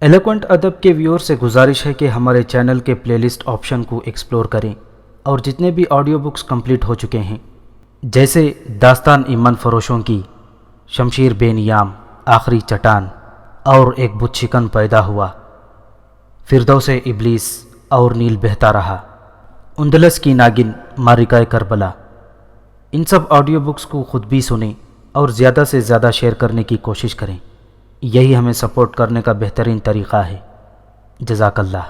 Eloquent ادب کے ویور سے گزارش ہے کہ ہمارے چینل کے پلے لسٹ آپشن کو ایکسپلور کریں اور جتنے بھی آڈیو بکس کمپلیٹ ہو چکے ہیں جیسے داستان ایمن فروشوں کی، شمشیر بے نیام، آخری چٹان اور ایک بت شکن پیدا ہوا، فردوس ابلیس اور نیل بہتا رہا، اندلس کی ناگن، مارکہ کربلا، ان سب آڈیو بکس کو خود بھی سنیں اور زیادہ سے زیادہ شیئر کرنے کی کوشش کریں۔ یہی ہمیں سپورٹ کرنے کا بہترین طریقہ ہے۔ جزاک اللہ۔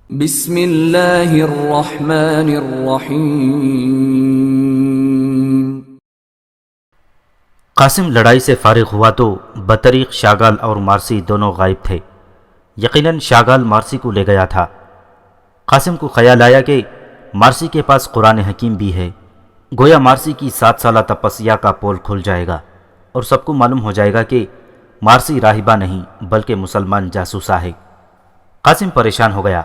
بسم اللہ الرحمن الرحیم۔ قاسم لڑائی سے فارغ ہوا تو بطریق شاگال اور مارسی دونوں غائب تھے۔ یقیناً شاگال مارسی کو لے گیا تھا۔ قاسم کو خیال آیا کہ مارسی کے پاس قرآن حکیم بھی ہے، گویا مارسی کی 7 سالہ تپسیا کا پول کھل جائے گا اور سب کو معلوم ہو جائے گا کہ مارسی راہبہ نہیں بلکہ مسلمان جاسوسہ ہے۔ قاسم پریشان ہو گیا۔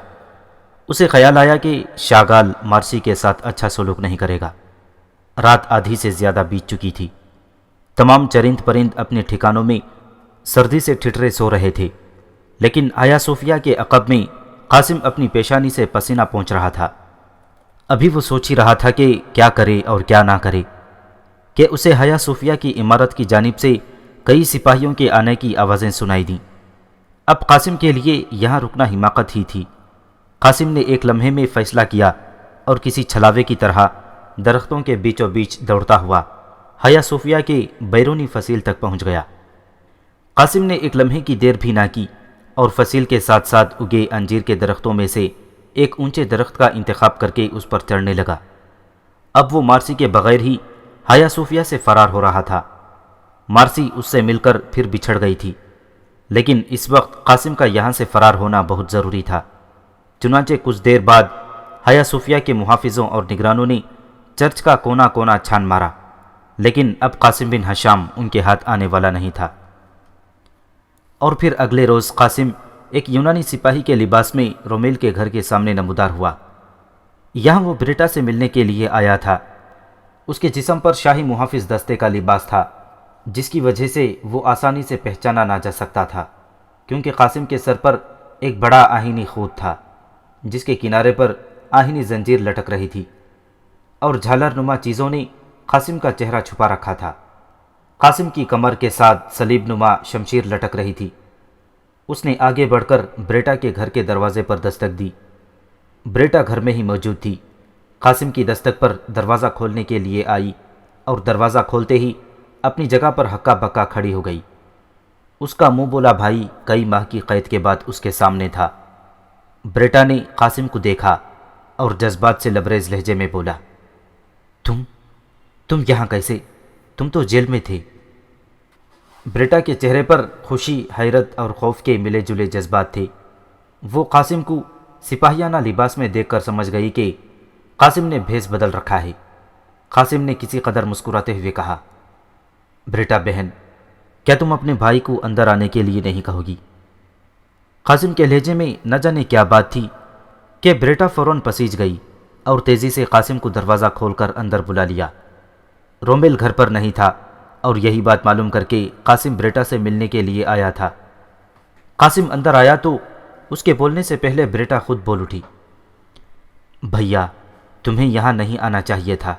اسے خیال آیا کہ شاگال مارسی کے ساتھ اچھا سلوک نہیں کرے گا۔ رات آدھی سے زیادہ بیت چکی تھی۔ تمام چرند پرند اپنے ٹھکانوں میں سردی سے ٹھٹرے سو رہے تھے، لیکن آیا صوفیہ کے عقب میں قاسم اپنی پیشانی سے پسینہ پہنچ رہا تھا۔ ابھی وہ سوچ ہی رہا تھا کہ کیا کرے اور کیا نہ کرے کہ اسے حیا صوفیہ کی عمارت کی جانب سے کئی سپاہیوں کے آنے کی آوازیں سنائی دیں۔ اب قاسم کے لیے یہاں رکنا حماقت ہی تھی۔ قاسم نے ایک لمحے میں فیصلہ کیا اور کسی چھلاوے کی طرح درختوں کے بیچوں بیچ دوڑتا ہوا حیا صوفیہ کے بیرونی فصیل تک پہنچ گیا۔ قاسم نے ایک لمحے کی دیر بھی نہ کی اور فصیل کے ساتھ ساتھ اگے انجیر کے درختوں میں سے ایک اونچے درخت کا انتخاب کر کے اس پر چڑھنے لگا۔ اب وہ مارسی کے بغیر ہی حیا صوفیہ سے فرار ہو رہا تھا۔ مارسی اس سے مل کر پھر بچھڑ گئی تھی، لیکن اس وقت قاسم کا یہاں سے فرار ہونا بہت ضروری تھا۔ چنانچہ کچھ دیر بعد حیا صوفیہ کے محافظوں اور نگرانوں نے چرچ کا کونا کونا چھان مارا، لیکن اب قاسم بن ہشام ان کے ہاتھ آنے والا نہیں تھا۔ اور پھر اگلے روز قاسم ایک یونانی سپاہی کے لباس میں رومیل کے گھر کے سامنے نمودار ہوا۔ یہاں وہ بریٹا سے ملنے کے لیے آیا تھا۔ اس کے جسم پر شاہی محافظ دستے کا لباس تھا، جس کی وجہ سے وہ آسانی سے پہچانا نہ جا سکتا تھا، کیونکہ قاسم کے سر پر ایک بڑا آہنی خود تھا، جس کے کنارے پر آہنی زنجیر لٹک رہی تھی، اور جھالر نما چیزوں نے قاسم کا چہرہ چھپا رکھا تھا۔ قاسم کی کمر کے ساتھ صلیب نما شمشیر لٹک رہی تھی۔ اس نے آگے بڑھ کر بریٹا کے گھر کے دروازے پر دستک دی۔ بریٹا گھر میں ہی موجود تھی۔ قاسم کی دستک پر دروازہ کھولنے کے لیے آئی اور دروازہ کھولتے ہی اپنی جگہ پر ہکا بکا کھڑی ہو گئی۔ اس کا منہ بولا بھائی کئی ماہ کی قید کے بعد اس کے سامنے تھا۔ بریٹا نے قاسم کو دیکھا اور جذبات سے لبریز لہجے میں بولا، تم یہاں کیسے؟ تم تو جیل میں تھے۔ بریٹا کے چہرے پر خوشی، حیرت اور خوف کے ملے جلے جذبات تھے۔ وہ قاسم کو سپاہیانہ لباس میں دیکھ کر سمجھ گئی کہ قاسم نے بھیس بدل رکھا ہے۔ قاسم نے کسی قدر مسکراتے ہوئے کہا، بریٹا بہن، کیا تم اپنے بھائی کو اندر آنے کے لیے نہیں کہو گی؟ قاسم کے لہجے میں نہ جانے کیا بات تھی کہ بریٹا فوراً پسیج گئی اور تیزی سے قاسم کو دروازہ کھول کر اندر بلا لیا۔ رومیل گھر پر نہیں تھا اور یہی بات معلوم کر کے قاسم بریٹا سے ملنے کے لیے آیا تھا۔ قاسم اندر آیا تو اس کے بولنے سے پہلے بریٹا خود بول اٹھی، بھیا تمہیں یہاں نہیں آنا چاہیے تھا۔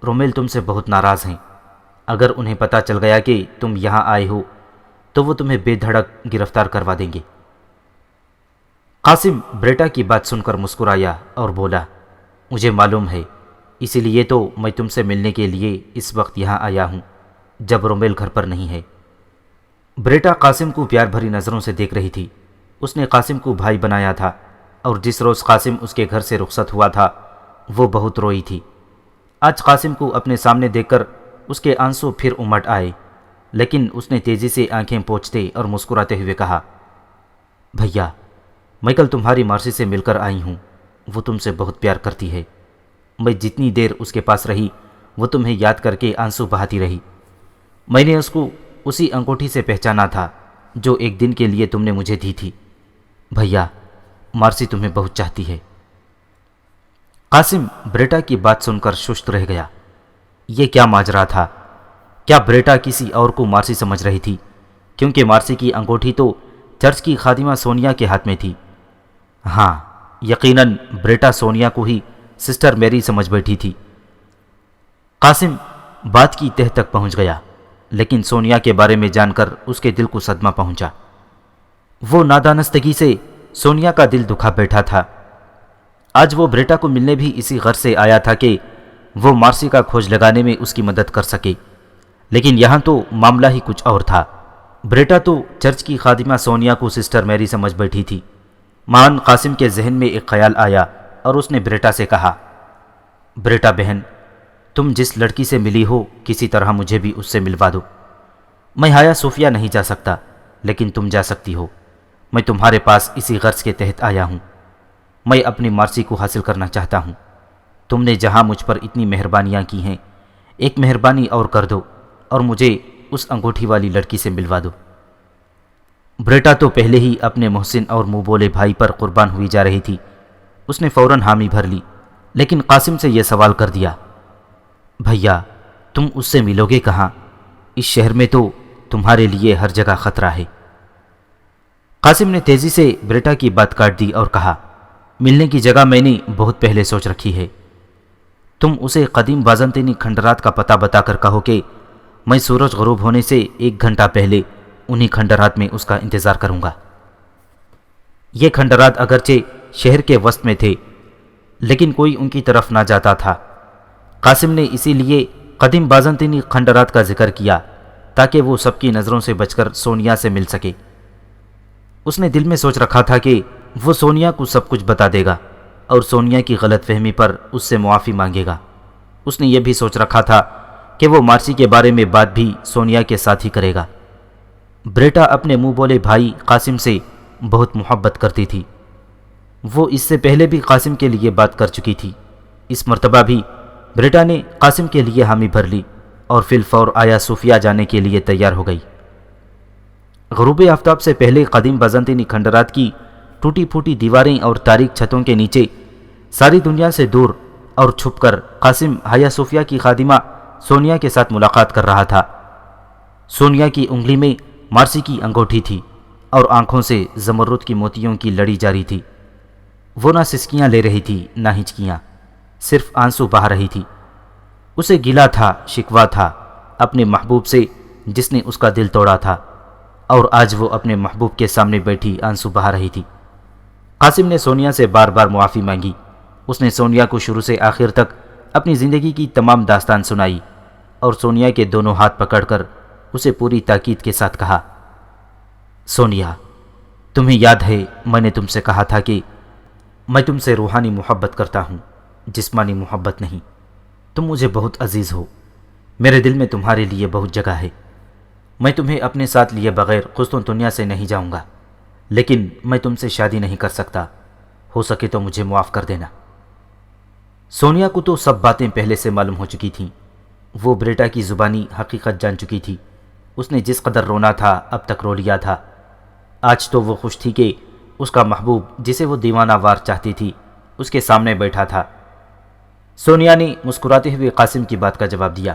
رومیل تم سے بہت ناراض ہیں۔ اگر انہیں پتہ چل گیا کہ تم یہاں آئے ہو تو وہ تمہیں بے دھڑک گرفتار کروا دیں گے۔ قاسم بریٹا کی بات سن کر مسکرایا اور بولا، مجھے معلوم ہے، اسی لیے تو میں تم سے ملنے کے لیے اس وقت یہاں آیا ہوں جب رومیل گھر پر نہیں ہے۔ بریٹا قاسم کو پیار بھری نظروں سے دیکھ رہی تھی۔ اس نے قاسم کو بھائی بنایا تھا اور جس روز قاسم اس کے گھر سے رخصت ہوا تھا وہ بہت روئی تھی۔ آج قاسم کو اپنے سامنے دیکھ کر اس کے آنسو پھر امٹ آئے، لیکن اس نے تیزی سے آنکھیں پوچھتے اور مسکراتے ہوئے کہا، بھیا میں کل تمہاری مارسی سے مل کر آئی ہوں۔ وہ تم سے بہت پیار کرتی ہے۔ میں جتنی دیر اس کے پاس رہی وہ تمہیں یاد کر کے آنسو بہاتی رہی۔ میں نے اس کو اسی انگوٹھی سے پہچانا تھا جو ایک دن کے لیے تم نے مجھے دی تھی۔ بھیا مارسی تمہیں بہت چاہتی ہے۔ قاسم بریٹا کی بات سن کر ششت رہ گیا۔ یہ کیا ماجرا تھا؟ کیا بریٹا کسی اور کو مارسی سمجھ رہی تھی کیونکہ مارسی کی انگوٹھی تو چرچ کی خادمہ سونیا کے ہاتھ میں تھی۔ ہاں، یقیناً بریٹا سونیا کو ہی سسٹر میری سمجھ بیٹھی تھی۔ قاسم بات کی تہ تک پہنچ گیا، لیکن سونیا کے بارے میں جان کر اس کے دل کو صدمہ پہنچا۔ وہ نادانستگی سے سونیا کا دل دکھا بیٹھا تھا۔ آج وہ بریٹا کو ملنے بھی اسی غرض سے آیا تھا کہ وہ مارسی کا کھوج لگانے میں اس کی مدد کر سکے، لیکن یہاں تو معاملہ ہی کچھ اور تھا۔ بریٹا تو چرچ کی خادمہ سونیا کو سسٹر میری سمجھ بیٹھی تھی۔ مان قاسم کے ذہن میں ایک خیال آیا اور اس نے بریٹا سے کہا، بریٹا بہن، تم جس لڑکی سے ملی ہو کسی طرح مجھے بھی اس سے ملوا دو۔ میں ہایا صوفیہ نہیں جا سکتا، لیکن تم جا سکتی ہو۔ میں تمہارے پاس اسی غرض کے تحت آیا ہوں۔ میں اپنی مارسی کو حاصل کرنا چاہتا ہوں۔ تم نے جہاں مجھ پر اتنی مہربانیاں کی ہیں، ایک مہربانی اور کر دو اور مجھے اس انگوٹھی والی لڑکی سے ملوا دو۔ بریٹا تو پہلے ہی اپنے محسن اور منہ بولے بھائی پر قربان ہوئی جا رہی تھی۔ اس نے فوراً حامی بھر لی، لیکن قاسم سے یہ سوال کر دیا، بھیا تم اس سے ملو گے کہاں؟ اس شہر میں تو تمہارے لیے ہر جگہ خطرہ ہے۔ قاسم نے تیزی سے بریٹا کی بات کاٹ دی اور کہا، ملنے کی جگہ میں نے بہت پہلے سوچ رکھی ہے۔ تم اسے قدیم بازنطینی کھنڈرات کا پتہ بتا کر کہو کہ میں سورج غروب ہونے سے 1 گھنٹہ پہلے انہی کھنڈرات میں اس کا انتظار کروں گا۔ یہ کھنڈرات اگرچہ شہر کے وسط میں تھے، لیکن کوئی ان کی طرف نہ جاتا تھا۔ قاسم نے اسی لیے قدیم بازنطینی کھنڈرات کا ذکر کیا تاکہ وہ سب کی نظروں سے بچ کر سونیا سے مل سکے۔ اس نے دل میں سوچ رکھا تھا کہ وہ سونیا کو سب کچھ بتا دے گا اور سونیا کی غلط فہمی پر اس سے معافی مانگے گا۔ اس نے یہ بھی سوچ رکھا تھا کہ وہ مارسی کے بارے میں بات بھی سونیا کے ساتھ ہی کرے گا۔ بریٹا اپنے منہ بولے بھائی قاسم سے بہت محبت کرتی تھی۔ وہ اس سے پہلے بھی قاسم کے لیے بات کر چکی تھی۔ اس مرتبہ بھی بریٹا نے قاسم کے لیے حامی بھر لی اور فی الفور آیا صوفیہ جانے کے لیے تیار ہو گئی۔ غروب آفتاب سے پہلے قدیم بازنطینی کھنڈرات کی ٹوٹی پھوٹی دیواریں اور تاریک چھتوں کے نیچے ساری دنیا سے دور اور چھپ کر قاسم حیا صوفیہ کی خادمہ سونیا کے ساتھ ملاقات کر رہا تھا۔ سونیا کی انگلی میں مارسی کی انگوٹھی تھی اور آنکھوں سے زمرد کی موتیوں کی لڑی جاری تھی۔ وہ نہ سسکیاں لے رہی تھی نہ ہچکیاں، صرف آنسو بہا رہی تھی۔ اسے گلہ تھا، شکوہ تھا اپنے محبوب سے جس نے اس کا دل توڑا تھا، اور آج وہ اپنے محبوب کے سامنے بیٹھی آنسو بہا رہی تھی۔ قاسم نے سونیا سے بار بار معافی مانگی۔ اس نے سونیا کو شروع سے آخر تک اپنی زندگی کی تمام داستان سنائی اور سونیا کے دونوں ہاتھ پکڑ کر اسے پوری تاکید کے ساتھ کہا، سونیا تمہیں یاد ہے میں نے تم سے کہا تھا کہ میں تم سے روحانی محبت کرتا ہوں، جسمانی محبت نہیں۔ تم مجھے بہت عزیز ہو، میرے دل میں تمہارے لیے بہت جگہ ہے۔ میں تمہیں اپنے ساتھ لیے بغیر قسطن دنیا سے نہیں جاؤں گا، لیکن میں تم سے شادی نہیں کر سکتا۔ ہو سکے تو مجھے معاف کر دینا۔ سونیا کو تو سب باتیں پہلے سے معلوم ہو چکی تھیں۔ وہ بریٹا کی زبانی حقیقت جان چکی تھی۔ اس نے جس قدر رونا تھا اب تک رو لیا تھا۔ آج تو وہ خوش تھی کہ اس کا محبوب جسے وہ دیوانہ وار چاہتی تھی اس کے سامنے بیٹھا تھا۔ سونیا نے مسکراتے ہوئے قاسم کی بات کا جواب دیا،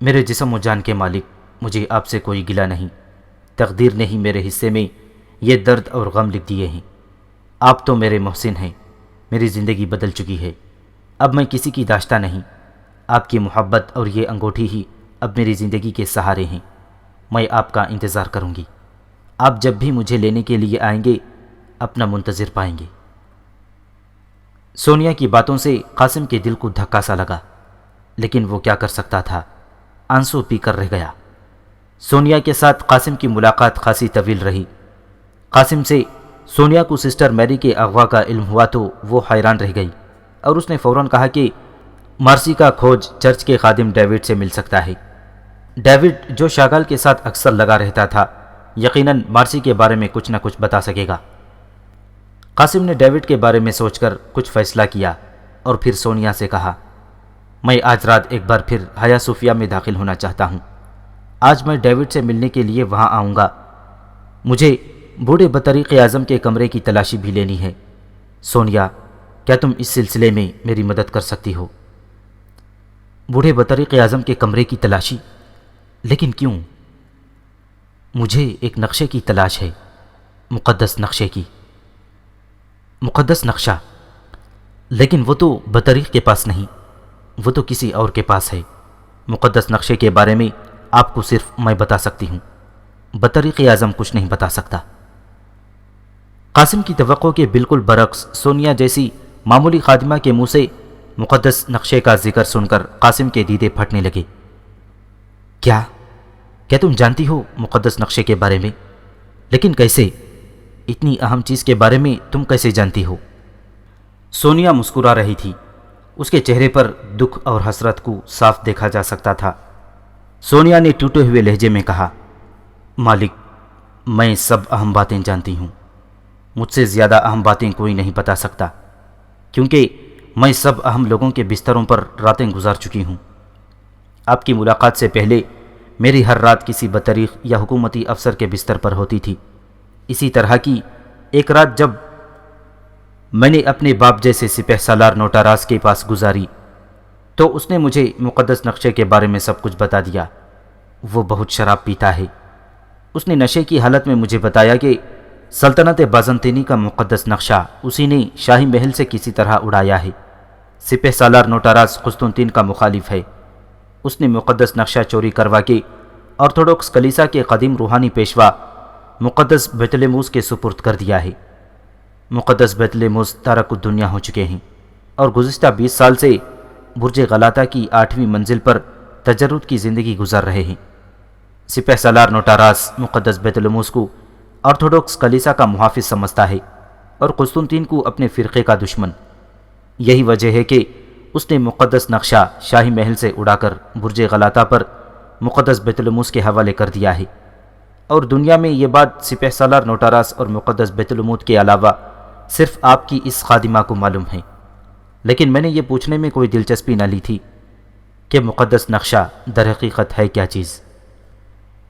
میرے جسم و جان کے مالک، مجھے آپ سے کوئی گلہ نہیں۔ تقدیر نے ہی میرے حصے میں یہ درد اور غم لکھ دیے ہیں۔ آپ تو میرے محسن ہیں، میری زندگی بدل چکی ہے۔ اب میں کسی کی داشتہ نہیں۔ آپ کی محبت اور یہ انگوٹھی ہی اب میری زندگی کے سہارے ہیں۔ میں آپ کا انتظار کروں گی۔ آپ جب بھی مجھے لینے کے لیے آئیں گے اپنا منتظر پائیں گے۔ سونیا کی باتوں سے قاسم کے دل کو دھکا سا لگا، لیکن وہ کیا کر سکتا تھا؟ آنسو پی کر رہ گیا۔ سونیا کے ساتھ قاسم کی ملاقات خاصی طویل رہی۔ قاسم سے سونیا کو سسٹر میری کے اغوا کا علم ہوا تو وہ حیران رہ گئی اور اس نے فوراً کہا کہ مارسی کا کھوج چرچ کے خادم ڈیوڈ سے مل سکتا ہے۔ ڈیوڈ جو شاگال کے ساتھ اکثر لگا رہتا تھا یقیناً مارسی کے بارے میں کچھ نہ کچھ بتا سکے گا۔ قاسم نے ڈیوڈ کے بارے میں سوچ کر کچھ فیصلہ کیا اور پھر سونیا سے کہا، میں آج رات ایک بار پھر حیا صوفیہ میں داخل ہونا چاہتا ہوں۔ آج میں ڈیوڈ سے ملنے کے لیے وہاں آؤں گا۔ مجھے بوڑھے بطریق اعظم کے کمرے کی تلاشی بھی لینی ہے۔ سونیا کیا تم اس سلسلے میں میری مدد کر سکتی ہو؟ بوڑھے بطریق اعظم کے کمرے کی تلاشی؟ لیکن کیوں؟ مجھے ایک نقشے کی تلاش ہے، مقدس نقشے کی۔ مقدس نقشہ؟ لیکن وہ تو بطریق کے پاس نہیں، وہ تو کسی اور کے پاس ہے۔ مقدس نقشے کے بارے میں آپ کو صرف میں بتا سکتی ہوں، بطریق اعظم کچھ نہیں بتا سکتا۔ قاسم کی توقع کے بالکل برعکس سونیا جیسی معمولی خادمہ کے منہ سے مقدس نقشے کا ذکر سن کر قاسم کے دیدے پھٹنے لگے۔ کیا تم جانتی ہو مقدس نقشے کے بارے میں؟ لیکن کیسے؟ اتنی اہم چیز کے بارے میں تم کیسے جانتی ہو؟ سونیا مسکرا رہی تھی، اس کے چہرے پر دکھ اور حسرت کو صاف دیکھا جا سکتا تھا۔ سونیا نے ٹوٹے ہوئے لہجے میں کہا، مالک، میں سب اہم باتیں جانتی ہوں، مجھ سے زیادہ اہم باتیں کوئی نہیں بتا سکتا، کیونکہ میں سب اہم لوگوں کے بستروں پر راتیں گزار چکی ہوں۔ آپ کی ملاقات سے پہلے میری ہر رات کسی بطریق یا حکومتی افسر کے بستر پر ہوتی تھی۔ اسی طرح کی ایک رات جب میں نے اپنے باپ جیسے سپہ سالار نوٹاراس کے پاس گزاری تو اس نے مجھے مقدس نقشے کے بارے میں سب کچھ بتا دیا۔ وہ بہت شراب پیتا ہے۔ اس نے نشے کی حالت میں مجھے بتایا کہ سلطنت بازنطینی کا مقدس نقشہ اسی نے شاہی محل سے کسی طرح اڑایا ہے۔ سپہ سالار نوٹاراس قسطنطین کا مخالف ہے۔ اس نے مقدس نقشہ چوری کروا کے آرتھوڈوکس کلیسا کے قدیم روحانی پیشوا مقدس بیتلےموس کے سپرد کر دیا ہے۔ مقدس بیتلےموس تارک الدنیا ہو چکے ہیں اور گزشتہ 20 سال سے برج غلاطہ کی 8ویں منزل پر تجرد کی زندگی گزار رہے ہیں۔ سپہ سالار نوٹاراس مقدس بیتلےموس کو آرتھوڈوکس کلیسا کا محافظ سمجھتا ہے اور قسطنطین کو اپنے فرقے کا دشمن۔ یہی وجہ ہے کہ اس نے مقدس نقشہ شاہی محل سے اڑا کر برج غلاطہ پر مقدس بیتلےموس کے حوالے کر دیا ہے، اور دنیا میں یہ بات سپہ سالار نوٹاراس اور مقدس بیتلےموس کے علاوہ صرف آپ کی اس خادمہ کو معلوم ہے۔ لیکن میں نے یہ پوچھنے میں کوئی دلچسپی نہ لی تھی کہ مقدس نقشہ در حقیقت ہے کیا چیز۔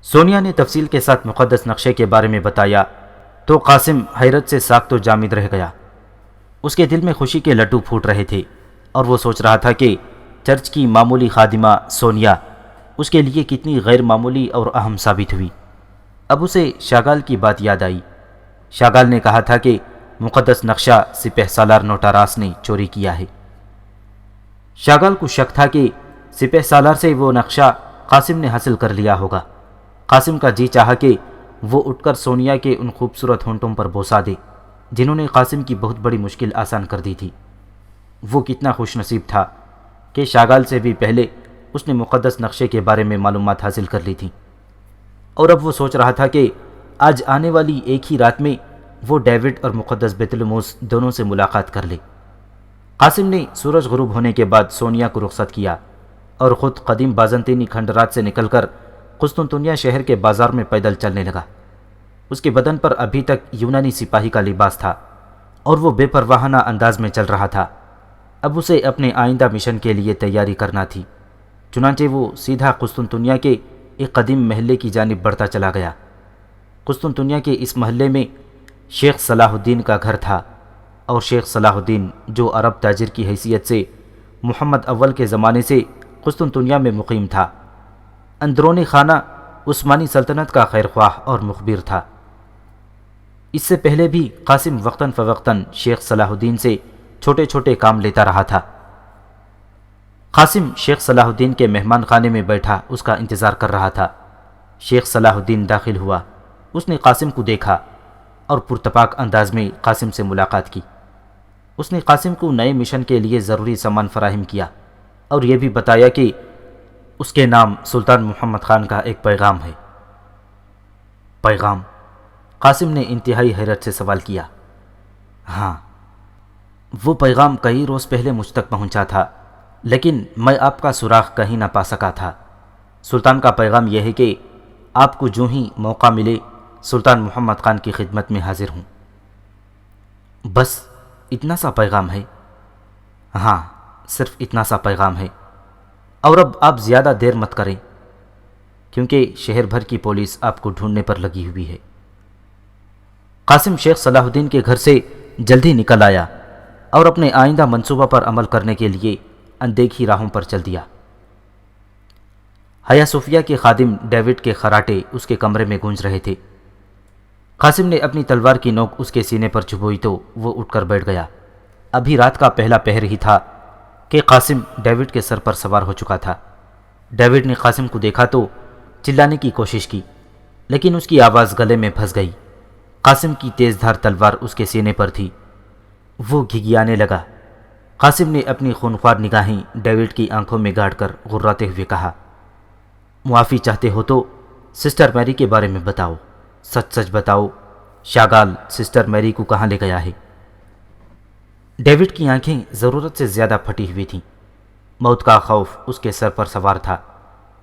سونیا نے تفصیل کے ساتھ مقدس نقشے کے بارے میں بتایا تو قاسم حیرت سے ساکت و جامد رہ گیا۔ اس کے دل میں خوشی کے لڈو پھوٹ رہے تھے اور وہ سوچ رہا تھا کہ چرچ کی معمولی خادمہ سونیا اس کے لیے کتنی غیر معمولی اور اہم ثابت ہوئی۔ اب اسے شاگال کی بات یاد آئی۔ شاگال نے کہا تھا کہ مقدس نقشہ سپہ سالار نوٹاراس نے چوری کیا ہے۔ شاگال کو شک تھا کہ سپہ سالار سے وہ نقشہ قاسم نے حاصل کر لیا ہوگا۔ قاسم کا جی چاہا کہ وہ اٹھ کر سونیا کے ان خوبصورت ہونٹوں پر بوسا دے جنہوں نے قاسم کی بہت بڑی مشکل آسان کر دی تھی۔ وہ کتنا خوش نصیب تھا کہ شاگال سے بھی پہلے اس نے مقدس نقشے کے بارے میں معلومات حاصل کر لی تھی، اور اب وہ سوچ رہا تھا کہ آج آنے والی ایک ہی رات میں وہ ڈیوڈ اور مقدس بیتلےموس دونوں سے ملاقات کر لے۔ قاسم نے سورج غروب ہونے کے بعد سونیا کو رخصت کیا اور خود قدیم بازنطینی کھنڈرات سے نکل کر قسطنطنیہ شہر کے بازار میں پیدل چلنے لگا۔ اس کے بدن پر ابھی تک یونانی سپاہی کا لباس تھا اور وہ بے پرواہانہ انداز میں چل رہا تھا۔ اب اسے اپنے آئندہ مشن کے لیے تیاری کرنا تھی، چنانچہ وہ سیدھا قسطنطنیہ کے ایک قدیم محلے کی جانب بڑھتا چلا گیا۔ قسطنطنیہ کے اس محلے میں شیخ صلاح الدین کا گھر تھا، اور شیخ صلاح الدین جو عرب تاجر کی حیثیت سے محمد اول کے زمانے سے قسطنطنیہ میں مقیم تھا، اندرون خانہ عثمانی سلطنت کا خیرخواہ اور مخبر تھا۔ اس سے پہلے بھی قاسم وقتاً فوقتاً شیخ صلاح الدین سے چھوٹے چھوٹے کام لیتا رہا تھا۔ قاسم شیخ صلاح الدین کے مہمان خانے میں بیٹھا اس کا انتظار کر رہا تھا۔ شیخ صلاح الدین داخل ہوا، اس نے قاسم کو دیکھا اور پرتپاک انداز میں قاسم سے ملاقات کی۔ اس نے قاسم کو نئے مشن کے لیے ضروری سامان فراہم کیا اور یہ بھی بتایا کہ اس کے نام سلطان محمد خان کا ایک پیغام ہے۔ پیغام؟ قاسم نے انتہائی حیرت سے سوال کیا۔ ہاں، وہ پیغام کئی روز پہلے مجھ تک پہنچا تھا، لیکن میں آپ کا سراغ کہیں نہ پا سکا تھا۔ سلطان کا پیغام یہ ہے کہ آپ کو جو ہی موقع ملے سلطان محمد خان کی خدمت میں حاضر ہوں۔ بس اتنا سا پیغام ہے؟ ہاں، صرف اتنا سا پیغام ہے، اور اب آپ زیادہ دیر مت کریں کیونکہ شہر بھر کی پولیس آپ کو ڈھونڈنے پر لگی ہوئی ہے۔ قاسم شیخ صلاح الدین کے گھر سے جلدی نکل آیا اور اپنے آئندہ منصوبہ پر عمل کرنے کے لیے اندیکھی راہوں پر چل دیا۔ حیا صوفیہ کے خادم ڈیوڈ کے خراٹے اس کے کمرے میں گونج رہے تھے۔ قاسم نے اپنی تلوار کی نوک اس کے سینے پر چبھوئی تو وہ اٹھ کر بیٹھ گیا۔ ابھی رات کا پہلا پہر ہی تھا کہ قاسم ڈیوڈ کے سر پر سوار ہو چکا تھا۔ ڈیوڈ نے قاسم کو دیکھا تو چلانے کی کوشش کی، لیکن اس کی آواز گلے میں پھنس گئی۔ قاسم کی تیز دھار تلوار اس کے سینے پر تھی۔ وہ گھگیانے لگا۔ قاسم نے اپنی خونخوار نگاہیں ڈیوڈ کی آنکھوں میں گاڑ کر غراتے ہوئے کہا، معافی چاہتے ہو تو سسٹر میری کے بارے میں بتاؤ، سچ سچ بتاؤ، شاگال سسٹر میری کو کہاں لے گیا ہے؟ ڈیوڈ کی آنکھیں ضرورت سے زیادہ پھٹی ہوئی تھیں۔ موت کا خوف اس کے سر پر سوار تھا،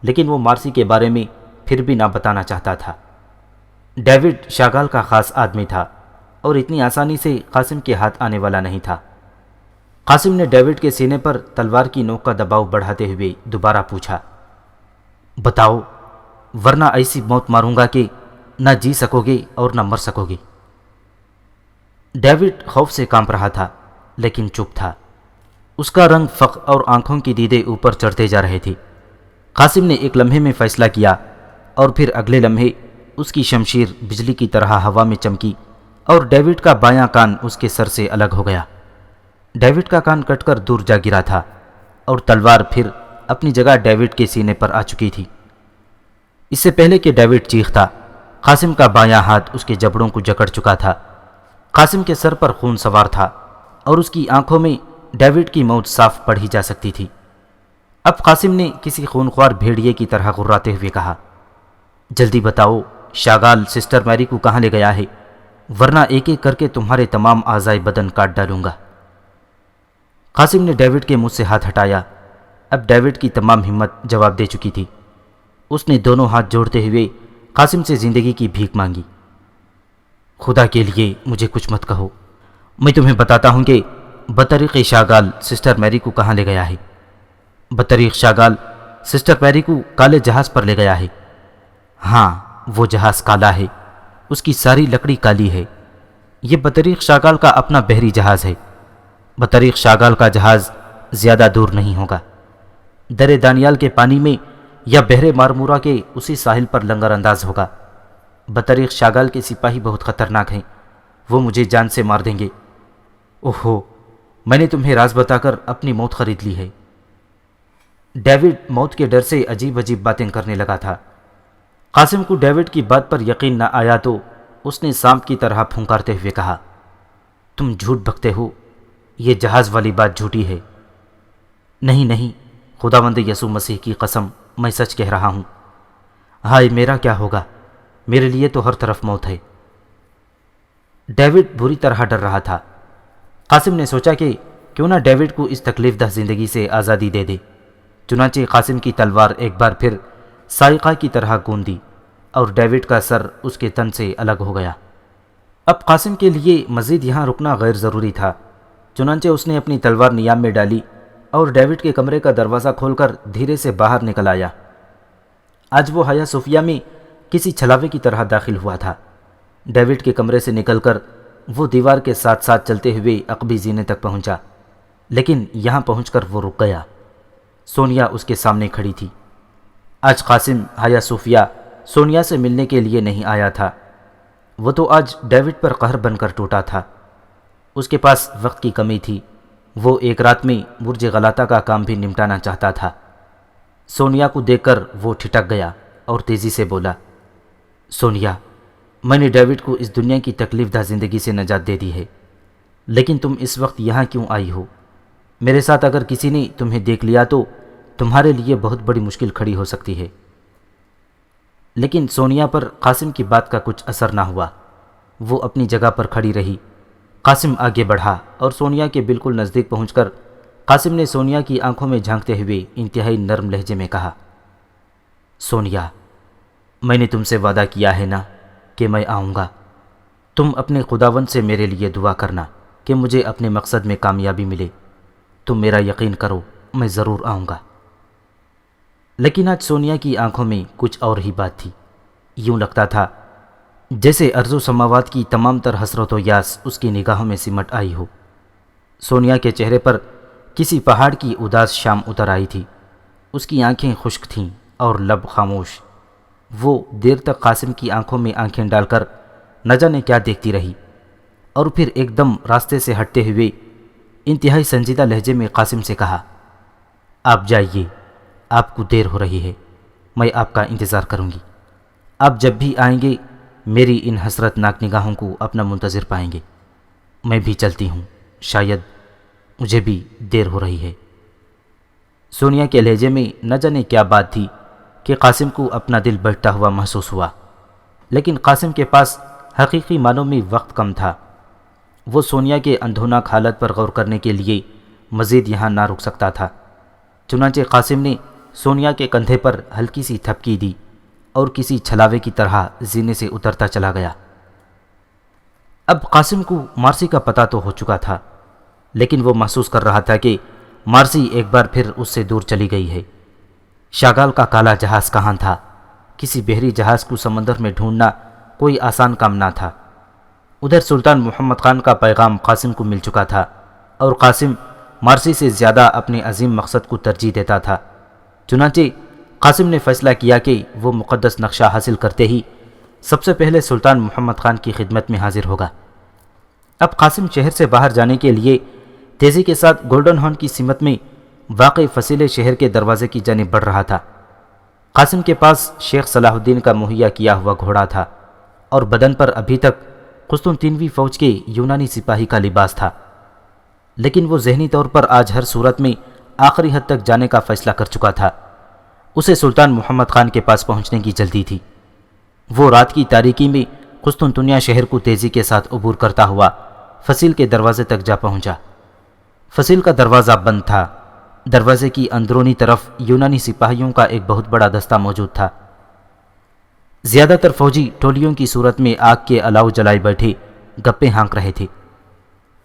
لیکن وہ مارسی کے بارے میں پھر بھی نہ بتانا چاہتا تھا۔ ڈیوڈ شاگال کا خاص آدمی تھا اور اتنی آسانی سے قاسم کے ہاتھ آنے والا نہیں تھا۔ قاسم نے ڈیوڈ کے سینے پر تلوار کی نوک کا دباؤ بڑھاتے ہوئے دوبارہ پوچھا، بتاؤ، ورنہ ایسی موت ماروں گا کہ نہ جی سکو گے اور نہ مر سکو گے۔ ڈیوڈ خوف سے کانپ رہا تھا، لیکن چپ تھا۔ اس کا رنگ فخر اور آنکھوں کی دیدے اوپر چڑھتے جا رہے تھے۔ قاسم نے ایک لمحے میں فیصلہ کیا اور پھر اگلے لمحے اس کی شمشیر بجلی کی طرح ہوا میں چمکی اور ڈیوڈ کا بایاں کان اس کے سر سے الگ ہو گیا۔ ڈیوڈ کا کان کٹ کر دور جا گرا تھا اور تلوار پھر اپنی جگہ ڈیوڈ کے سینے پر آ چکی تھی۔ اس سے پہلے کہ ڈیوڈ چیختا، قاسم کا بایاں ہاتھ اس کے جبڑوں کو جکڑ چکا تھا۔ قاسم کے سر پر خون سوار تھا اور اس کی آنکھوں میں ڈیوڈ کی موت صاف پڑھی جا سکتی تھی۔ اب قاسم نے کسی خونخوار بھیڑیے کی طرح غراتے ہوئے کہا، جلدی بتاؤ، شاگال سسٹر میری کو کہاں لے گیا ہے، ورنہ ایک ایک کر کے تمہارے تمام اعضائے بدن کاٹ ڈالوں گا۔ قاسم نے ڈیوڈ کے منہ سے ہاتھ ہٹایا۔ اب ڈیوڈ کی تمام ہمت جواب دے چکی تھی۔ اس نے دونوں ہاتھ جوڑتے ہوئے قاسم سے زندگی کی بھیک مانگی۔ خدا کے لیے مجھے کچھ مت کہو، میں تمہیں بتاتا ہوں کہ بطریق شاگال سسٹر میری کو کہاں لے گیا ہے۔ بطریق شاگال سسٹر میری کو کالے جہاز پر لے گیا ہے۔ ہاں، وہ جہاز کالا ہے، اس کی ساری لکڑی کالی ہے۔ یہ بطریق شاگال کا اپنا بحری جہاز ہے۔ بطریق شاگال کا جہاز زیادہ دور نہیں ہوگا۔ در دانیال کے پانی میں یا بحر مارمورا کے اسی ساحل پر لنگر انداز ہوگا۔ بطریق شاگال کے سپاہی بہت خطرناک ہیں، وہ مجھے جان سے مار دیں گے۔ اوہو، میں نے تمہیں راز بتا کر اپنی موت خرید لی ہے۔ ڈیوڈ موت کے ڈر سے عجیب عجیب باتیں کرنے لگا تھا۔ قاسم کو ڈیوڈ کی بات پر یقین نہ آیا تو اس نے سانپ کی طرح پھنکارتے ہوئے کہا، تم جھوٹ بکتے ہو، یہ جہاز والی بات جھوٹی ہے۔ نہیں نہیں، خداوند یسوع مسیح کی قسم، میں سچ کہہ رہا ہوں۔ ہائے میرا کیا ہوگا، میرے لیے تو ہر طرف موت ہے۔ ڈیوڈ بری طرح ڈر رہا تھا۔ قاسم نے سوچا کہ کیوں نہ ڈیوڈ کو اس تکلیف دہ زندگی سے آزادی دے دے۔ چنانچہ قاسم کی تلوار ایک بار پھر سائقہ کی طرح گون دی اور ڈیوڈ کا سر اس کے تن سے الگ ہو گیا۔ اب قاسم کے لیے مزید یہاں رکنا غیر ضروری تھا، چنانچہ اس نے اپنی تلوار نیام میں ڈالی اور ڈیوڈ کے کمرے کا دروازہ کھول کر دھیرے سے باہر نکل آیا۔ آج وہ حیا صوفیہ میں کسی چھلاوے کی طرح داخل ہوا تھا۔ ڈیوڈ کے کمرے سے نکل کر وہ دیوار کے ساتھ ساتھ چلتے ہوئے عقبی زینے تک پہنچا، لیکن یہاں پہنچ کر وہ رک گیا۔ سونیا اس کے سامنے کھڑی تھی۔ آج قاسم حیا صوفیہ سونیا سے ملنے کے لیے نہیں آیا تھا، وہ تو آج ڈیوڈ پر قہر بن کر ٹوٹا تھا۔ اس کے پاس وقت کی کمی تھی، وہ ایک رات میں برج غلاطہ کا کام بھی نمٹانا چاہتا تھا۔ سونیا کو دیکھ کر وہ ٹھٹک گیا اور تیزی سے بولا، سونیا، میں نے ڈیوڈ کو اس دنیا کی تکلیف دہ زندگی سے نجات دے دی ہے، لیکن تم اس وقت یہاں کیوں آئی ہو؟ میرے ساتھ اگر کسی نے تمہیں دیکھ لیا تو تمہارے لیے بہت بڑی مشکل کھڑی ہو سکتی ہے۔ لیکن سونیا پر قاسم کی بات کا کچھ اثر نہ ہوا، وہ اپنی جگہ پر کھڑی رہی۔ قاسم آگے بڑھا اور سونیا کے بالکل نزدیک پہنچ کر قاسم نے سونیا کی آنکھوں میں جھانکتے ہوئے انتہائی نرم لہجے میں کہا، سونیا، میں نے تم سے وعدہ کیا ہے نا کہ میں آؤں گا۔ تم اپنے خداوند سے میرے لیے دعا کرنا کہ مجھے اپنے مقصد میں کامیابی ملے۔ تم میرا یقین کرو، میں ضرور آؤں گا۔ لیکن آج سونیا کی آنکھوں میں کچھ اور ہی بات تھی۔ یوں لگتا تھا جیسے ارض و سماوات کی تمام تر حسرت و یاس اس کی نگاہوں میں سمٹ آئی ہو۔ سونیا کے چہرے پر کسی پہاڑ کی اداس شام اتر آئی تھی۔ اس کی آنکھیں خشک تھیں اور لب خاموش۔ وہ دیر تک قاسم کی آنکھوں میں آنکھیں ڈال کر نہ جانے کیا دیکھتی رہی، اور پھر ایک دم راستے سے ہٹتے ہوئے انتہائی سنجیدہ لہجے میں قاسم سے کہا، آپ جائیے، آپ کو دیر ہو رہی ہے، میں آپ کا انتظار کروں گی۔ آپ جب بھی آئیں گے میری ان حسرت ناک نگاہوں کو اپنا منتظر پائیں گے۔ میں بھی چلتی ہوں، شاید مجھے بھی دیر ہو رہی ہے۔ سونیا کے لہجے میں نہ جانے کیا بات تھی کہ قاسم کو اپنا دل بیٹھتا ہوا محسوس ہوا، لیکن قاسم کے پاس حقیقی معنوں میں وقت کم تھا۔ وہ سونیا کے اندھوناک حالت پر غور کرنے کے لیے مزید یہاں نہ رک سکتا تھا۔ چنانچہ قاسم نے سونیا کے کندھے پر ہلکی سی تھپکی دی اور کسی چھلاوے کی طرح زینے سے اترتا چلا گیا۔ اب قاسم کو مارسی کا پتہ تو ہو چکا تھا، لیکن وہ محسوس کر رہا تھا کہ مارسی ایک بار پھر اس سے دور چلی گئی ہے۔ شاگال کا کالا جہاز کہاں تھا؟ کسی بحری جہاز کو سمندر میں ڈھونڈنا کوئی آسان کام نہ تھا۔ ادھر سلطان محمد خان کا پیغام قاسم کو مل چکا تھا، اور قاسم مارسی سے زیادہ اپنے عظیم مقصد کو ترجیح دیتا تھا۔ چنانچہ قاسم نے فیصلہ کیا کہ وہ مقدس نقشہ حاصل کرتے ہی سب سے پہلے سلطان محمد خان کی خدمت میں حاضر ہوگا۔ اب قاسم شہر سے باہر جانے کے لیے تیزی کے ساتھ گولڈن ہارن کی سمت میں واقع فصیلے شہر کے دروازے کی جانب بڑھ رہا تھا۔ قاسم کے پاس شیخ صلاح الدین کا مہیا کیا ہوا گھوڑا تھا، اور بدن پر ابھی تک قسطنطینوی فوج کے یونانی سپاہی کا لباس تھا، لیکن وہ ذہنی طور پر آج ہر صورت میں آخری حد تک جانے کا فیصلہ کر چکا تھا۔ اسے سلطان محمد خان کے پاس پہنچنے کی جلدی تھی۔ وہ رات کی تاریکی میں قسطنطنیہ شہر کو تیزی کے ساتھ عبور کرتا ہوا فصیل کے دروازے تک جا پہنچا۔ فصیل کا دروازہ بند تھا۔ دروازے کی اندرونی طرف یونانی سپاہیوں کا ایک بہت بڑا دستہ موجود تھا۔ زیادہ تر فوجی ٹولیوں کی صورت میں آگ کے الاؤ جلائے بیٹھے گپے ہانک رہے تھے۔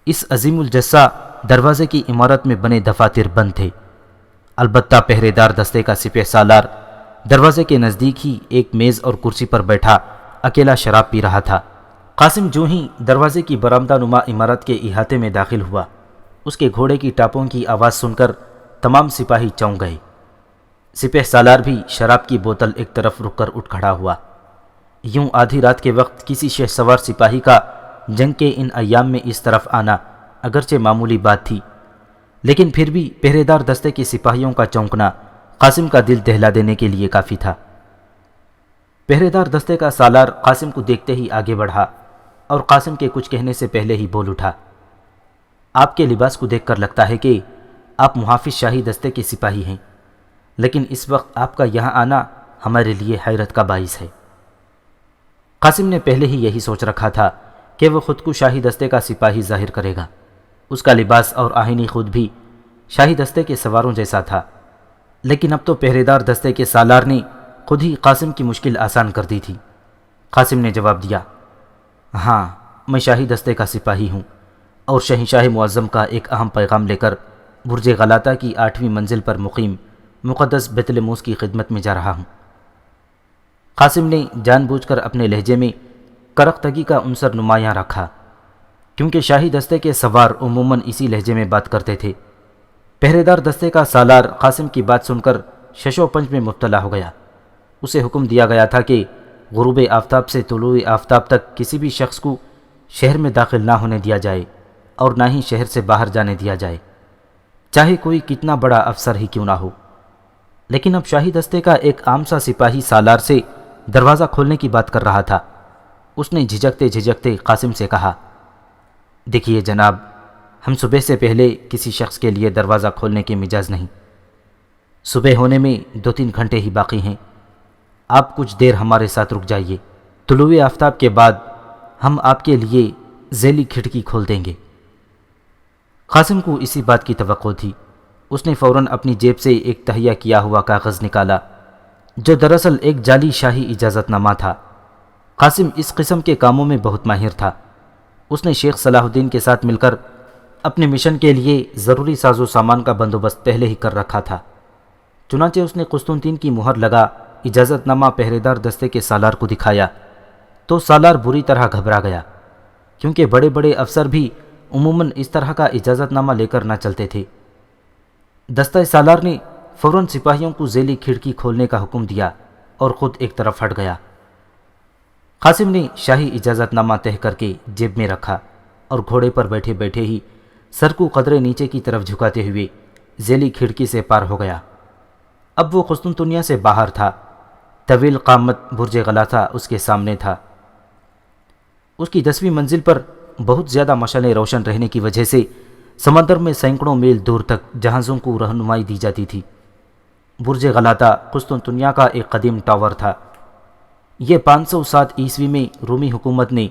اس عظیم الجثہ دروازے کی عمارت میں بنے دفاتر بند تھے، البتہ پہرے دار دستے کا سپہ سالار دروازے کے نزدیک ہی ایک میز اور کرسی پر بیٹھا اکیلا شراب پی رہا تھا۔ قاسم جو ہی دروازے کی برآمدہ نما عمارت کے احاطے میں داخل ہوا، اس کے گھوڑے کی ٹاپوں کی آواز سن کر تمام سپاہی چونک گئے۔ سپہ سالار بھی شراب کی بوتل ایک طرف رک کر اٹھ کھڑا ہوا۔ یوں آدھی رات کے وقت کسی شہ سوار سپاہی کا جنگ کے ان ایام میں اس طرف آنا اگرچہ معمولی بات تھی، لیکن پھر بھی پہرے دار دستے کے سپاہیوں کا چونکنا قاسم کا دل دہلا دینے کے لیے کافی تھا۔ پہرے دار دستے کا سالار قاسم کو دیکھتے ہی آگے بڑھا اور قاسم کے کچھ کہنے سے پہلے ہی بول اٹھا، آپ کے لباس کو دیکھ کر لگتا ہے کہ آپ محافظ شاہی دستے کے سپاہی ہیں، لیکن اس وقت آپ کا یہاں آنا ہمارے لیے حیرت کا باعث ہے۔ قاسم نے پہلے ہی یہی سوچ رکھا تھا کہ وہ خود کو شاہی دستے کا سپاہی ظاہر کرے گا۔ اس کا لباس اور آہنی خود بھی شاہی دستے کے سواروں جیسا تھا، لیکن اب تو پہرے دار دستے کے سالار نے خود ہی قاسم کی مشکل آسان کر دی تھی۔ قاسم نے جواب دیا، ہاں میں شاہی دستے کا سپاہی ہوں، اور شہنشاہ معظم کا ایک اہم پیغام لے کر برج غلاطہ کی 8ویں منزل پر مقیم مقدس بیت الموس کی خدمت میں جا رہا ہوں۔ قاسم نے جان بوجھ کر اپنے لہجے میں کرختگی کا عنصر نمایاں رکھا، کیونکہ شاہی دستے کے سوار عموماً اسی لہجے میں بات کرتے تھے۔ پہرے دار دستے کا سالار قاسم کی بات سن کر شش و پنج میں مبتلا ہو گیا۔ اسے حکم دیا گیا تھا کہ غروب آفتاب سے طلوع آفتاب تک کسی بھی شخص کو شہر میں داخل نہ ہونے دیا جائے، اور نہ ہی شہر سے باہر جانے دیا جائے، چاہے کوئی کتنا بڑا افسر ہی کیوں نہ ہو۔ لیکن اب شاہی دستے کا ایک عام سا سپاہی سالار سے دروازہ کھولنے کی بات کر رہا تھا۔ اس نے جھجکتے جھجکتے قاسم سے کہا، دیکھیے جناب، ہم صبح سے پہلے کسی شخص کے لیے دروازہ کھولنے کے مجاز نہیں۔ صبح ہونے میں 2-3 گھنٹے ہی باقی ہیں، آپ کچھ دیر ہمارے ساتھ رک جائیے، طلوع آفتاب کے بعد ہم آپ کے لیے ذیلی کھڑکی کھول دیں گے۔ قاسم کو اسی بات کی توقع تھی۔ اس نے فوراً اپنی جیب سے ایک تہیہ کیا ہوا کاغذ نکالا، جو دراصل ایک جعلی شاہی اجازت نامہ تھا۔ قاسم اس قسم کے کاموں میں بہت ماہر تھا۔ اس نے شیخ صلاح الدین کے ساتھ مل کر اپنے مشن کے لیے ضروری ساز و سامان کا بندوبست پہلے ہی کر رکھا تھا۔ چنانچہ اس نے قسطنطین کی مہر لگا اجازت نامہ پہرے دار دستے کے سالار کو دکھایا تو سالار بری طرح گھبرا گیا، کیونکہ بڑے بڑے افسر بھی عموماً اس طرح کا اجازت نامہ لے کر نہ چلتے تھے۔ دستہ سالار نے فوراً سپاہیوں کو ذیلی کھڑکی کھولنے کا حکم دیا اور خود ایک طرف ہٹ گیا۔ قاسم نے شاہی اجازت نامہ طے کر کے جیب میں رکھا اور گھوڑے پر بیٹھے بیٹھے ہی سر کو قدرے نیچے کی طرف جھکاتے ہوئے ذیلی کھڑکی سے پار ہو گیا۔ اب وہ قسطنطنیہ سے باہر تھا۔ طویل قامت برج غلاثہ اس کے سامنے تھا۔ اس کی 10ویں منزل پر بہت زیادہ مشعلیں روشن رہنے کی وجہ سے سمندر میں سینکڑوں میل دور تک جہازوں کو رہنمائی دی جاتی تھی۔ برج غلاثہ قسطنطنیہ کا ایک قدیم ٹاور تھا۔ یہ 507 عیسوی میں رومی حکومت نے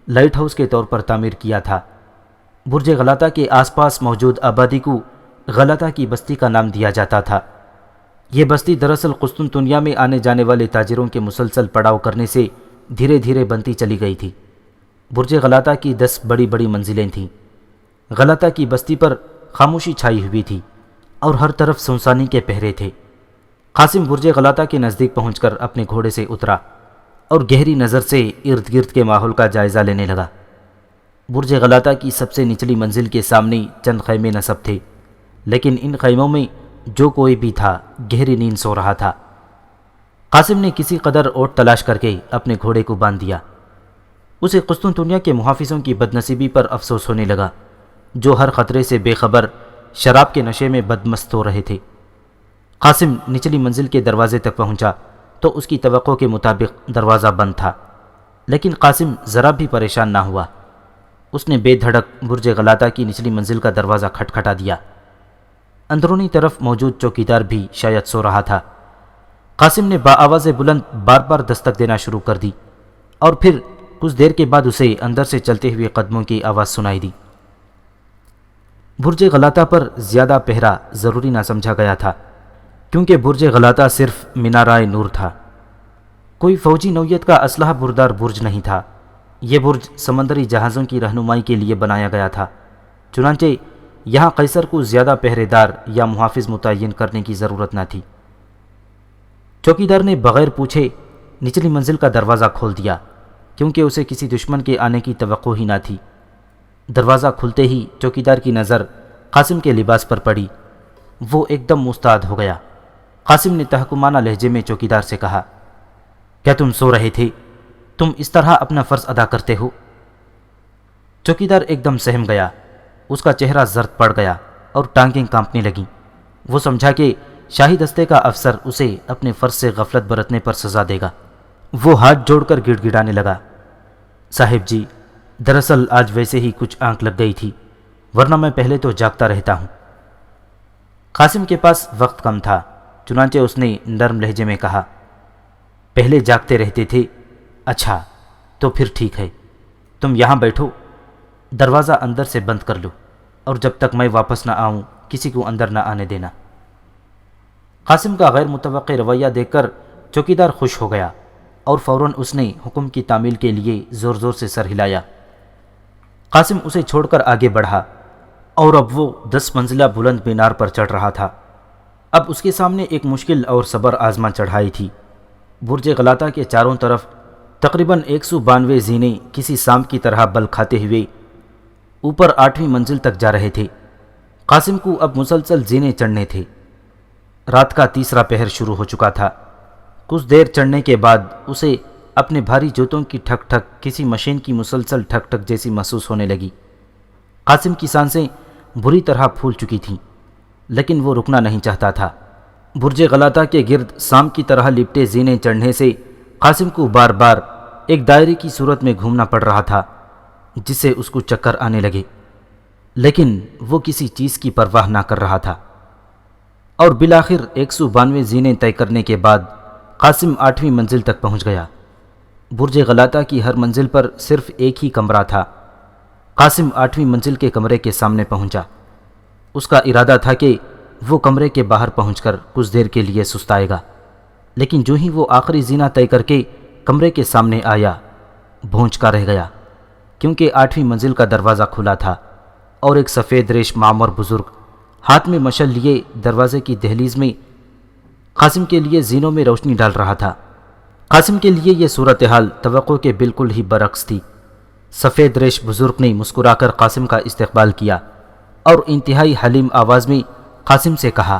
لائٹ ہاؤس کے طور پر تعمیر کیا تھا۔ برج غلاثہ کے آس پاس موجود آبادی کو غلاثہ کی بستی کا نام دیا جاتا تھا۔ یہ بستی دراصل قسطنطنیہ میں آنے جانے والے تاجروں کے مسلسل پڑاؤ کرنے سے دھیرے دھیرے بنتی چلی گئی تھی۔ برج غلاثہ کی 10 بڑی بڑی منزلیں تھیں۔ غلاثہ کی بستی پر خاموشی چھائی ہوئی تھی اور ہر طرف سنسانی کے پہرے تھے۔ قاسم برج غلاثہ کے نزدیک پہنچ کر اپنے گھوڑے سے اترا اور گہری نظر سے ارد گرد کے ماحول کا جائزہ لینے لگا۔ برج غلاثہ کی سب سے نچلی منزل کے سامنے چند خیمے نصب تھے، لیکن ان خیموں میں جو کوئی بھی تھا گہری نیند سو رہا تھا۔ قاسم نے کسی قدر اوٹ تلاش کر کے اپنے گھوڑے کو باندھ دیا۔ اسے قسطنطنیہ کے محافظوں کی بدنصیبی پر افسوس ہونے لگا، جو ہر خطرے سے بے خبر شراب کے نشے میں بدمست ہو رہے تھے۔ قاسم نچلی منزل کے دروازے تک پہنچا تو اس کی توقع کے مطابق دروازہ بند تھا، لیکن قاسم ذرا بھی پریشان نہ ہوا۔ اس نے بے دھڑک برج غلاثہ کی نچلی منزل کا دروازہ کھٹکھٹا دیا۔ اندرونی طرف موجود چوکیدار بھی شاید سو رہا تھا۔ قاسم نے بآواز بلند بار بار دستک دینا شروع کر دی اور پھر کچھ دیر کے بعد اسے اندر سے چلتے ہوئے قدموں کی آواز سنائی دی۔ برج غلاثہ پر زیادہ پہرا ضروری نہ سمجھا گیا تھا، کیونکہ برج غلاثہ صرف مینارۂ نور تھا۔ کوئی فوجی نوعیت کا اسلحہ بردار برج نہیں تھا۔ یہ برج سمندری جہازوں کی رہنمائی کے لیے بنایا گیا تھا، چنانچہ یہاں قیصر کو زیادہ پہرے دار یا محافظ متعین کرنے کی ضرورت نہ تھی۔ چوکیدار نے بغیر پوچھے نچلی منزل کا دروازہ کھول دیا، کیونکہ اسے کسی دشمن کے آنے کی توقع ہی نہ تھی۔ دروازہ کھلتے ہی چوکیدار کی نظر قاسم کے لباس پر پڑی۔ وہ ایک دم مستعد ہو گیا۔ قاسم نے تحکمانہ لہجے میں چوکیدار سے کہا، کیا تم سو رہے تھے؟ تم اس طرح اپنا فرض ادا کرتے ہو؟ چوکیدار ایک دم سہم گیا۔ اس کا چہرہ زرد پڑ گیا اور ٹانگیں کانپنے لگیں۔ وہ سمجھا کہ شاہی دستے کا افسر اسے اپنے فرض سے غفلت برتنے پر سزا دے گا۔ وہ ہاتھ جوڑ کر گڑ گڑانے لگا، صاحب جی، دراصل آج ویسے ہی کچھ آنکھ لگ گئی تھی، ورنہ میں پہلے تو جاگتا رہتا ہوں۔ قاسم کے پاس وقت کم تھا، چنانچہ اس نے نرم لہجے میں کہا، پہلے جاگتے رہتے تھے؟ اچھا، تو پھر ٹھیک ہے، تم یہاں بیٹھو، دروازہ اندر سے بند کر لو، اور جب تک میں واپس نہ آؤں کسی کو اندر نہ آنے دینا۔ قاسم کا غیر متوقع رویہ دیکھ کر چوکیدار خوش ہو گیا اور فوراً اس نے حکم کی تعمیل کے لیے زور زور سے سر ہلایا۔ قاسم اسے چھوڑ کر آگے بڑھا اور اب وہ 10 منزلہ بلند مینار پر چڑھ رہا تھا۔ اب اس کے سامنے ایک مشکل اور صبر آزما چڑھائی تھی۔ برج غلاثہ کے چاروں طرف تقریباً 192 زینے کسی سانپ کی طرح بل کھاتے ہوئے اوپر 8ویں منزل تک جا رہے تھے۔ قاسم کو اب مسلسل زینے چڑھنے تھے۔ رات کا تیسرا پہر شروع ہو چکا تھا۔ کچھ دیر چڑھنے کے بعد اسے اپنے بھاری جوتوں کی ٹھک ٹھک کسی مشین کی مسلسل ٹھک ٹھک جیسی محسوس ہونے لگی۔ قاسم کی سانسیں بری طرح پھول چکی تھیں، لیکن وہ رکنا نہیں چاہتا تھا۔ برج غلاثہ کے گرد سانپ کی طرح لپٹے زینے چڑھنے سے قاسم کو بار بار ایک دائرے کی صورت میں گھومنا پڑ رہا تھا، جس سے اس کو چکر آنے لگے، لیکن وہ کسی چیز کی پرواہ نہ کر رہا تھا۔ اور بالآخر 192 زینے طے کرنے کے بعد قاسم 8ویں منزل تک پہنچ گیا۔ برج غلاثہ کی ہر منزل پر صرف ایک ہی کمرہ تھا۔ قاسم 8ویں منزل کے کمرے کے سامنے پہنچا۔ اس کا ارادہ تھا کہ وہ کمرے کے باہر پہنچ کر کچھ دیر کے لیے سستائے گا، لیکن جو ہی وہ آخری زینہ طے کر کے کمرے کے سامنے آیا، بھونچکا رہ گیا، کیونکہ 8ویں منزل کا دروازہ کھلا تھا اور ایک سفید ریش معمر بزرگ ہاتھ میں مشعل لیے دروازے کی دہلیز میں قاسم کے لیے زینوں میں روشنی ڈال رہا تھا۔ قاسم کے لیے یہ صورتحال توقع کے بالکل ہی برعکس تھی۔ سفید ریش بزرگ نے مسکرا کر قاسم کا استقبال کیا اور انتہائی حلیم آواز میں قاسم سے کہا،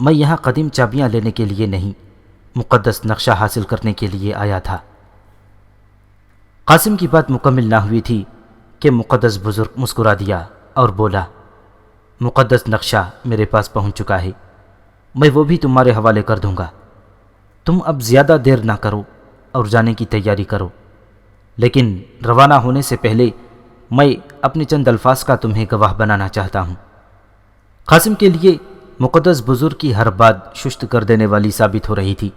میں یہاں قدیم چابیاں لینے کے لیے نہیں، مقدس نقشہ حاصل کرنے کے لیے آیا تھا۔ قاسم کی بات مکمل نہ ہوئی تھی کہ مقدس بزرگ مسکرا دیا اور بولا، مقدس نقشہ میرے پاس پہنچ چکا ہے، میں وہ بھی تمہارے حوالے کر دوں گا۔ تم اب زیادہ دیر نہ کرو اور جانے کی تیاری کرو، لیکن روانہ ہونے سے پہلے میں اپنے چند الفاظ کا تمہیں گواہ بنانا چاہتا ہوں۔ قاسم کے لیے مقدس بزرگ کی ہر بات ششت کر دینے والی ثابت ہو رہی تھی۔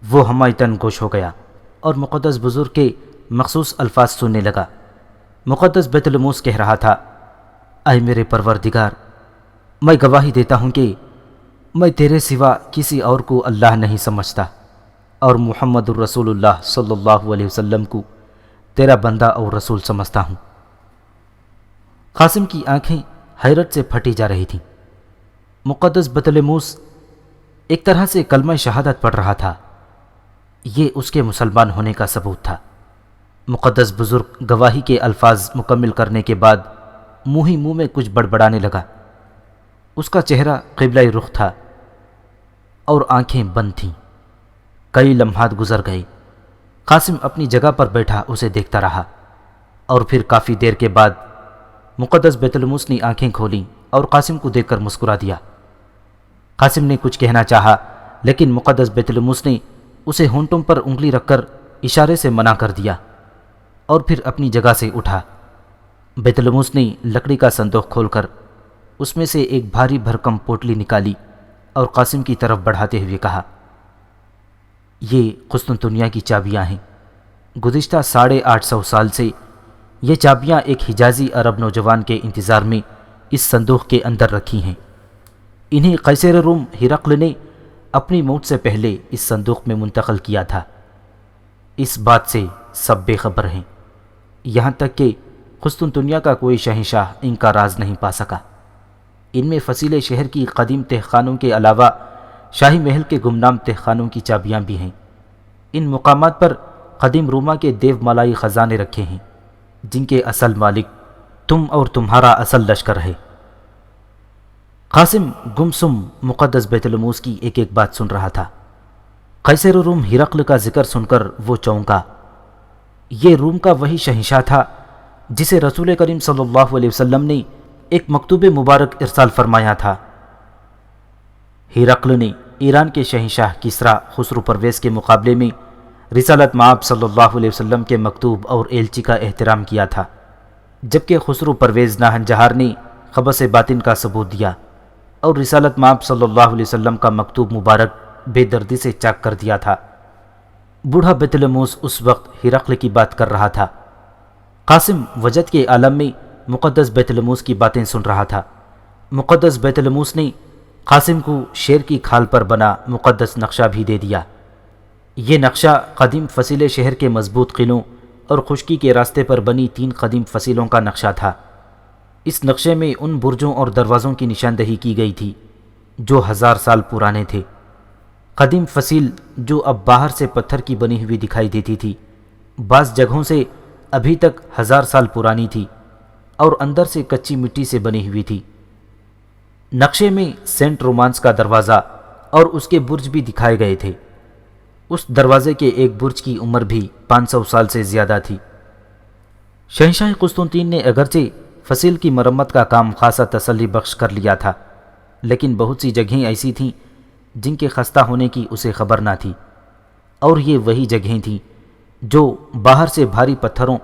وہ ہمایتاً گوش ہو گیا اور مقدس بزرگ کے مخصوص الفاظ سننے لگا۔ مقدس بیت الموس کہہ رہا تھا، اے میرے پروردگار، میں گواہی دیتا ہوں کہ میں تیرے سوا کسی اور کو اللہ نہیں سمجھتا، اور محمد الرسول اللہ صلی اللہ علیہ وسلم کو تیرا بندہ اور رسول سمجھتا ہوں۔ قاسم کی آنکھیں حیرت سے پھٹی جا رہی تھیں۔ مقدس بیت الموس ایک طرح سے کلمہ شہادت پڑھ رہا تھا، یہ اس کے مسلمان ہونے کا ثبوت تھا۔ مقدس بزرگ گواہی کے الفاظ مکمل کرنے کے بعد منہ ہی منہ میں کچھ بڑبڑانے لگا۔ اس کا چہرہ قبلہ رخ تھا اور آنکھیں بند تھیں۔ کئی لمحات گزر گئے۔ قاسم اپنی جگہ پر بیٹھا اسے دیکھتا رہا، اور پھر کافی دیر کے بعد مقدس بیت الموس نے آنکھیں کھولیں اور قاسم کو دیکھ کر مسکرا دیا۔ قاسم نے کچھ کہنا چاہا، لیکن مقدس بیت الموس نے اسے ہونٹوں پر انگلی رکھ کر اشارے سے منع کر دیا اور پھر اپنی جگہ سے اٹھا۔ بیت الموس نے لکڑی کا صندوق کھول کر اس میں سے ایک بھاری بھرکم پوٹلی نکالی اور قاسم کی طرف بڑھاتے ہوئے کہا، یہ قسطنطنیہ کی چابیاں ہیں۔ گزشتہ 850 سال سے یہ چابیاں ایک حجازی عرب نوجوان کے انتظار میں اس صندوق کے اندر رکھی ہیں۔ انہیں قیصر روم ہرقل نے اپنی موت سے پہلے اس صندوق میں منتقل کیا تھا۔ اس بات سے سب بے خبر ہیں، یہاں تک کہ قسطنطنیہ کا کوئی شہنشاہ ان کا راز نہیں پا سکا۔ ان میں فصیل شہر کی قدیم تہخانوں کے علاوہ شاہی محل کے گمنام تہخانوں کی چابیاں بھی ہیں۔ ان مقامات پر قدیم روما کے دیو مالائی خزانے رکھے ہیں، جن کے اصل مالک تم اور تمہارا اصل لشکر ہے۔ قاسم گمسم مقدس بیت الموس کی ایک ایک بات سن رہا تھا۔ قیصر روم ہرقل کا ذکر سن کر وہ چونکا۔ یہ روم کا وہی شہنشاہ تھا جسے رسول کریم صلی اللہ علیہ وسلم نے ایک مکتوب مبارک ارسال فرمایا تھا۔ ہرقل نے ایران کے شہنشاہ کسریٰ خسرو پرویز کے مقابلے میں رسالت مآب صلی اللہ علیہ وسلم کے مکتوب اور ایلچی کا احترام کیا تھا، جبکہ خسرو پرویز ناہنجہار نے خبث باطن کا ثبوت دیا اور رسالت مآب صلی اللہ علیہ وسلم کا مکتوب مبارک بے دردی سے چاک کر دیا تھا۔ بوڑھا بیت الموس اس وقت ہرقل کی بات کر رہا تھا۔ قاسم وجد کے عالم میں مقدس بیت الموس کی باتیں سن رہا تھا۔ مقدس بیت الموس نے قاسم کو شیر کی کھال پر بنا مقدس نقشہ بھی دے دیا۔ یہ نقشہ قدیم فصیل شہر کے مضبوط قلعوں اور خشکی کے راستے پر بنی 3 قدیم فصیلوں کا نقشہ تھا۔ اس نقشے میں ان برجوں اور دروازوں کی نشاندہی کی گئی تھی جو 1000 سال پرانے تھے۔ قدیم فصیل جو اب باہر سے پتھر کی بنی ہوئی دکھائی دیتی تھی، بعض جگہوں سے ابھی تک 1000 سال پرانی تھی اور اندر سے کچی مٹی سے بنی ہوئی تھی۔ نقشے میں سینٹ رومانس کا دروازہ اور اس کے برج بھی دکھائے گئے تھے۔ اس دروازے کے ایک برج کی عمر بھی 500 سال سے زیادہ تھی۔ شہنشاہ قسطنطین نے اگرچہ فصیل کی مرمت کا کام خاصا تسلی بخش کر لیا تھا، لیکن بہت سی جگہیں ایسی تھیں جن کے خستہ ہونے کی اسے خبر نہ تھی، اور یہ وہی جگہیں تھیں جو باہر سے بھاری پتھروں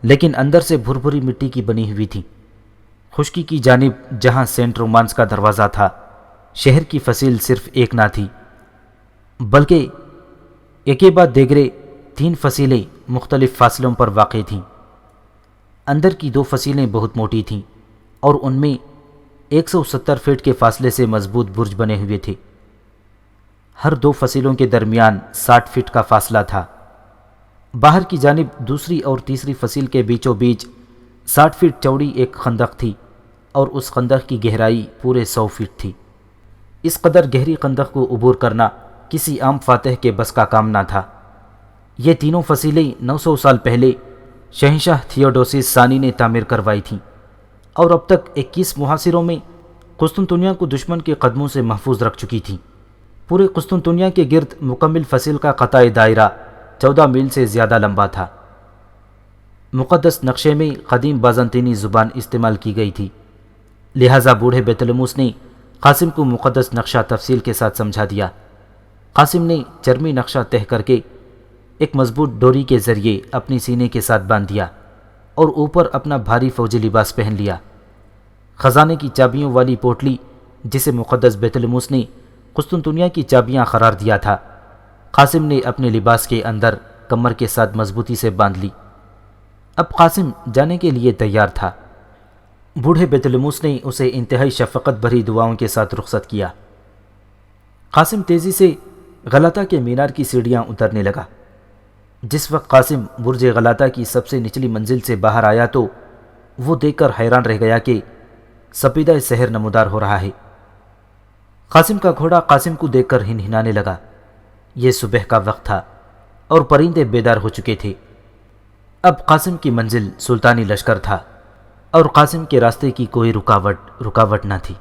لیکن اندر سے بھربھری مٹی کی بنی ہوئی تھیں۔ خشکی کی جانب جہاں سینٹ رومانس کا دروازہ تھا، شہر کی فصیل صرف ایک نہ تھی، بلکہ ایک بعد دیگرے 3 فصیلیں مختلف فاصلوں پر واقع تھیں۔ اندر کی 2 فصیلیں بہت موٹی تھیں اور ان میں 170 فٹ کے فاصلے سے مضبوط برج بنے ہوئے تھے۔ ہر 2 فصیلوں کے درمیان 60 فٹ کا فاصلہ تھا۔ باہر کی جانب دوسری اور تیسری فصیل کے بیچوں بیچ 60 فٹ چوڑی ایک خندق تھی اور اس خندق کی گہرائی پورے 100 فٹ تھی۔ اس قدر گہری خندق کو عبور کرنا کسی عام فاتح کے بس کا کام نہ تھا۔ یہ تینوں فصیلیں 900 سال پہلے شہنشاہ تھیوڈوسیس ثانی نے تعمیر کروائی تھیں، اور اب تک 21 محاصروں میں قسطنطنیہ کو دشمن کے قدموں سے محفوظ رکھ چکی تھیں۔ پورے قسطنطنیہ کے گرد مکمل فصیل کا قطع دائرہ 14 میل سے زیادہ لمبا تھا۔ مقدس نقشے میں قدیم بازنطینی زبان استعمال کی گئی تھی، لہٰذا بوڑھے بیطلموس نے قاسم کو مقدس نقشہ تفصیل کے ساتھ سمجھا دیا۔ قاسم نے چرمی نقشہ طے کر کے ایک مضبوط ڈوری کے ذریعے اپنی سینے کے ساتھ باندھ دیا اور اوپر اپنا بھاری فوجی لباس پہن لیا۔ خزانے کی چابیوں والی پوٹلی، جسے مقدس بیطلموس نے قسطنطنیہ کی چابیاں قرار دیا تھا، قاسم نے اپنے لباس کے اندر کمر کے ساتھ مضبوطی سے باندھ لی۔ اب قاسم جانے کے لیے تیار تھا۔ بوڑھے بیطلموس نے اسے انتہائی شفقت بھری دعاؤں کے ساتھ رخصت کیا۔ قاسم تیزی سے غلطہ کے مینار کی سیڑھیاں اترنے لگا۔ جس وقت قاسم برج غلطہ کی سب سے نچلی منزل سے باہر آیا تو وہ دیکھ کر حیران رہ گیا کہ سپیدہ سحر نمودار ہو رہا ہے۔ قاسم کا گھوڑا قاسم کو دیکھ کر ہنہنانے لگا۔ یہ صبح کا وقت تھا اور پرندے بیدار ہو چکے تھے۔ اب قاسم کی منزل سلطانی لشکر تھا اور قاسم کے راستے کی کوئی رکاوٹ نہ تھی۔